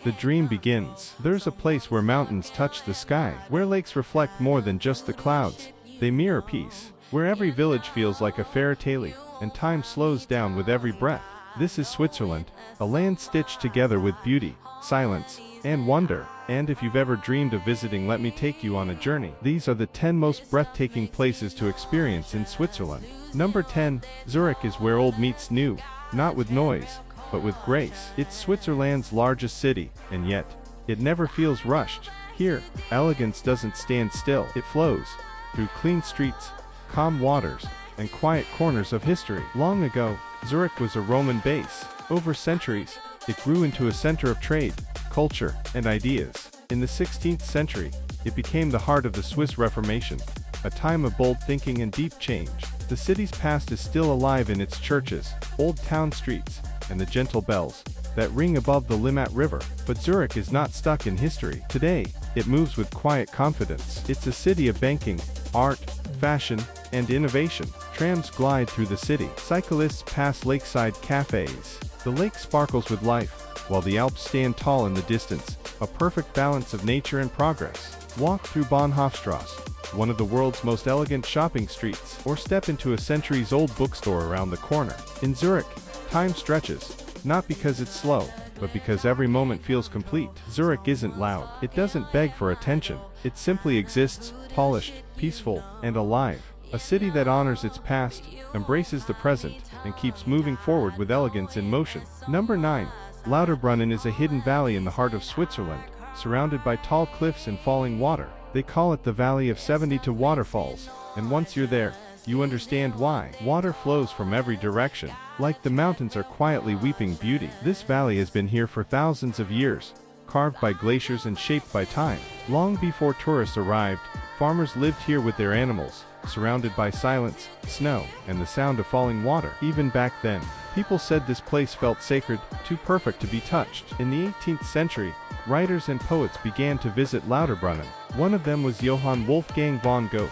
the dream begins. There's a place where mountains touch the sky, where lakes reflect more than just the clouds, they mirror peace, where every village feels like a fairy tale, and time slows down with every breath. This is Switzerland, a land stitched together with beauty, silence, and wonder. And if you've ever dreamed of visiting, let me take you on a journey. These are the 10 most breathtaking places to experience in Switzerland. Number 10, Zurich is where old meets new, not with noise, but with grace. It's Switzerland's largest city, and yet, it never feels rushed. Here, elegance doesn't stand still, it flows through clean streets, calm waters, and quiet corners of history. Long ago, Zurich was a Roman base. Over centuries, it grew into a center of trade, culture, and ideas. In the 16th century, it became the heart of the Swiss Reformation, a time of bold thinking and deep change. The city's past is still alive in its churches, old town streets, and the gentle bells that ring above the Limmat River. But Zurich is not stuck in history. Today, it moves with quiet confidence. It's a city of banking, art, fashion, and innovation. Trams glide through the city. Cyclists pass lakeside cafes. The lake sparkles with life, while the Alps stand tall in the distance, a perfect balance of nature and progress. Walk through Bahnhofstrasse, one of the world's most elegant shopping streets, or step into a centuries-old bookstore around the corner. In Zurich, time stretches, not because it's slow, but because every moment feels complete. Zurich isn't loud. It doesn't beg for attention. It simply exists, polished, peaceful, and alive. A city that honors its past, embraces the present, and keeps moving forward with elegance in motion. Number 9. Lauterbrunnen is a hidden valley in the heart of Switzerland, surrounded by tall cliffs and falling water. They call it the Valley of 72 Waterfalls, and once you're there, you understand why. Water flows from every direction, like the mountains are quietly weeping beauty. This valley has been here for thousands of years, carved by glaciers and shaped by time. Long before tourists arrived, farmers lived here with their animals, surrounded by silence, snow, and the sound of falling water. Even back then, people said this place felt sacred, too perfect to be touched. In the 18th century, writers and poets began to visit Lauterbrunnen. One of them was Johann Wolfgang von Goethe,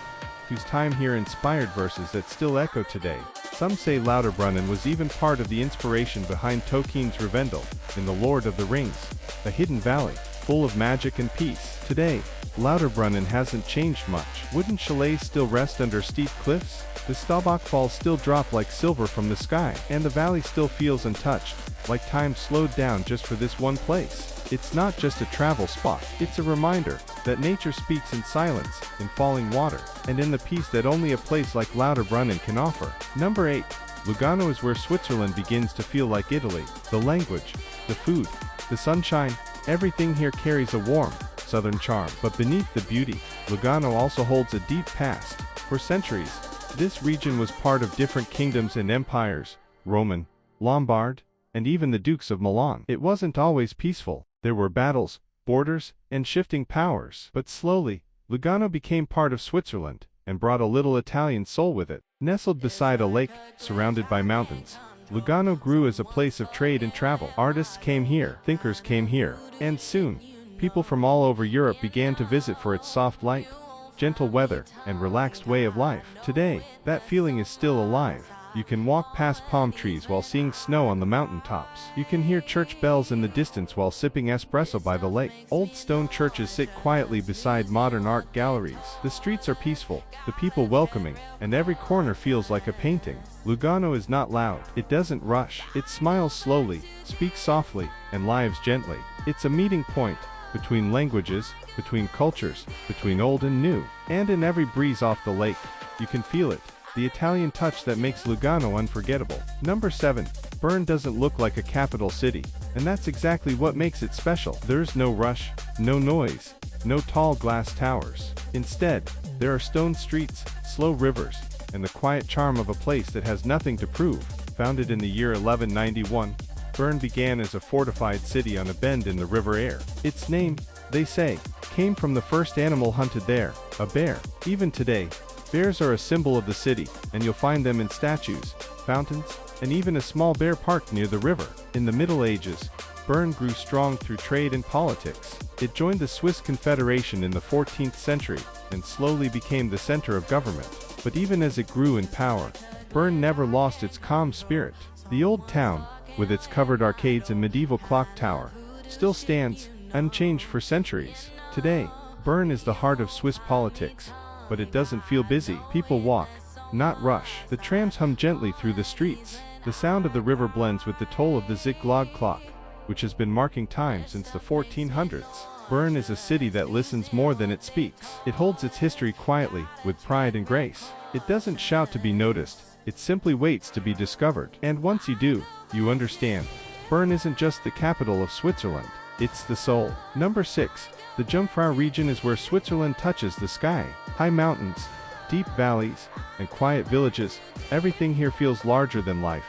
whose time here inspired verses that still echo today. Some say Lauterbrunnen was even part of the inspiration behind Tolkien's Rivendell in The Lord of the Rings, a hidden valley, full of magic and peace. Today, Lauterbrunnen hasn't changed much. Wooden chalets still rest under steep cliffs, the Staubach Falls still drop like silver from the sky, and the valley still feels untouched, like time slowed down just for this one place. It's not just a travel spot, it's a reminder that nature speaks in silence, in falling water, and in the peace that only a place like Lauterbrunnen can offer. Number 8. Lugano is where Switzerland begins to feel like Italy. The language, the food, the sunshine, everything here carries a warm, southern charm. But beneath the beauty, Lugano also holds a deep past. For centuries, this region was part of different kingdoms and empires, Roman, Lombard, and even the Dukes of Milan. It wasn't always peaceful. There were battles, borders, and shifting powers. But slowly, Lugano became part of Switzerland, and brought a little Italian soul with it. Nestled beside a lake, surrounded by mountains, Lugano grew as a place of trade and travel. Artists came here, thinkers came here, and soon, people from all over Europe began to visit for its soft light, gentle weather, and relaxed way of life. Today, that feeling is still alive. You can walk past palm trees while seeing snow on the mountaintops. You can hear church bells in the distance while sipping espresso by the lake. Old stone churches sit quietly beside modern art galleries. The streets are peaceful, the people welcoming, and every corner feels like a painting. Lugano is not loud. It doesn't rush. It smiles slowly, speaks softly, and lives gently. It's a meeting point between languages, between cultures, between old and new. And in every breeze off the lake, you can feel it. The Italian touch that makes Lugano unforgettable. Number 7. Bern doesn't look like a capital city, and that's exactly what makes it special. There's no rush, no noise, no tall glass towers. Instead, there are stone streets, slow rivers, and the quiet charm of a place that has nothing to prove. Founded in the year 1191, Bern began as a fortified city on a bend in the River Aire. Its name, they say, came from the first animal hunted there, a bear. Even today, bears are a symbol of the city, and you'll find them in statues, fountains, and even a small bear park near the river. In the Middle Ages, Bern grew strong through trade and politics. It joined the Swiss Confederation in the 14th century, and slowly became the center of government. But even as it grew in power, Bern never lost its calm spirit. The old town, with its covered arcades and medieval clock tower, still stands, unchanged for centuries. Today, Bern is the heart of Swiss politics, but it doesn't feel busy. People walk, not rush. The trams hum gently through the streets. The sound of the river blends with the toll of the Zurich clock, which has been marking time since the 1400s. Bern is a city that listens more than it speaks. It holds its history quietly, with pride and grace. It doesn't shout to be noticed, it simply waits to be discovered. And once you do, you understand. Bern isn't just the capital of Switzerland, it's the soul. Number 6. The Jungfrau region is where Switzerland touches the sky. High mountains, deep valleys, and quiet villages, everything here feels larger than life,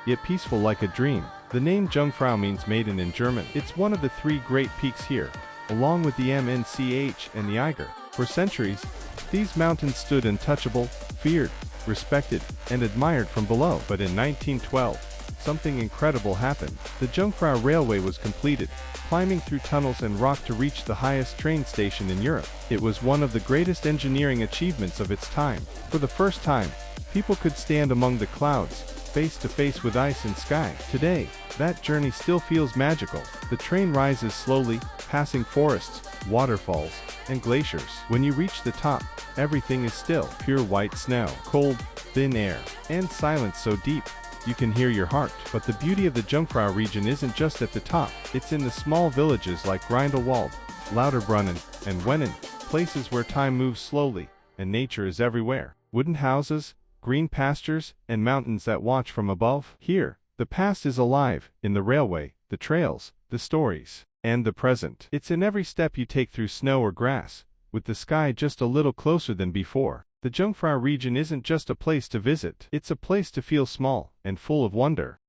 yet peaceful like a dream. The name Jungfrau means maiden in German. It's one of the 3 great peaks here, along with the MNCH and the Eiger. For centuries, these mountains stood untouchable, feared, respected, and admired from below. But in 1912, something incredible happened. The Jungfrau Railway was completed, climbing through tunnels and rock to reach the highest train station in Europe. It was one of the greatest engineering achievements of its time. For the first time, people could stand among the clouds, face to face with ice and sky. Today, that journey still feels magical. The train rises slowly, passing forests, waterfalls, and glaciers. When you reach the top, everything is still. Pure white snow, cold, thin air, and silence so deep, you can hear your heart. But the beauty of the Jungfrau region isn't just at the top. It's in the small villages like Grindelwald, Lauterbrunnen, and Wennen, places where time moves slowly, and nature is everywhere. Wooden houses, green pastures, and mountains that watch from above. Here, the past is alive, in the railway, the trails, the stories, and the present. It's in every step you take through snow or grass, with the sky just a little closer than before. The Jungfrau region isn't just a place to visit, it's a place to feel small and full of wonder.